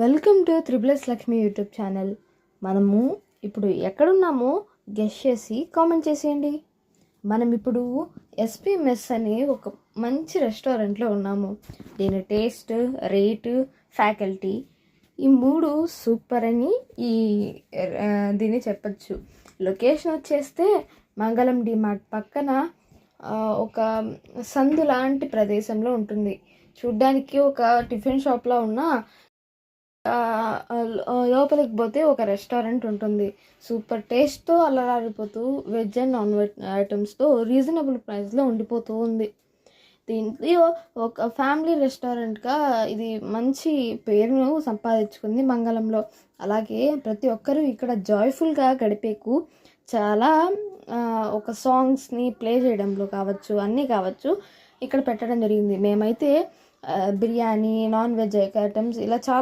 Welcome to త్రిబులస్ Lakshmi YouTube channel. మనము ఇప్పుడు ఎక్కడున్నామో గెస్ చేసి కామెంట్ చేసేయండి. మనం ఇప్పుడు ఎస్పీ మెస్ అనే ఒక మంచి రెస్టారెంట్లో ఉన్నాము. దీని టేస్ట్, రేటు, ఫ్యాకల్టీ ఈ మూడు సూపర్ అని దీన్ని చెప్పచ్చు. లొకేషన్ వచ్చేస్తే మంగళం డిమార్ట్ పక్కన ఒక సందు లాంటి ప్రదేశంలో ఉంటుంది. చూడ్డానికి ఒక టిఫిన్ షాప్లో ఉన్న లోపలికి పోతే ఒక రెస్టారెంట్ ఉంటుంది. సూపర్ టేస్ట్తో అల్లరారిపోతూ వెజ్ అండ్ నాన్ వెజ్ ఐటమ్స్తో రీజనబుల్ ప్రైస్లో ఉండిపోతూ ఉంది. దీంట్లో ఒక ఫ్యామిలీ రెస్టారెంట్గా ఇది మంచి పేరును సంపాదించుకుంది మంగళంలో. అలాగే ప్రతి ఒక్కరూ ఇక్కడ జాయ్ఫుల్గా గడిపేకు చాలా ఒక సాంగ్స్ని ప్లే చేయడంలో కావచ్చు, అన్నీ కావచ్చు ఇక్కడ పెట్టడం జరిగింది. మేమైతే బిర్యానీ, నాన్ వెజ్ ఐటమ్స్ ఇలా చాలా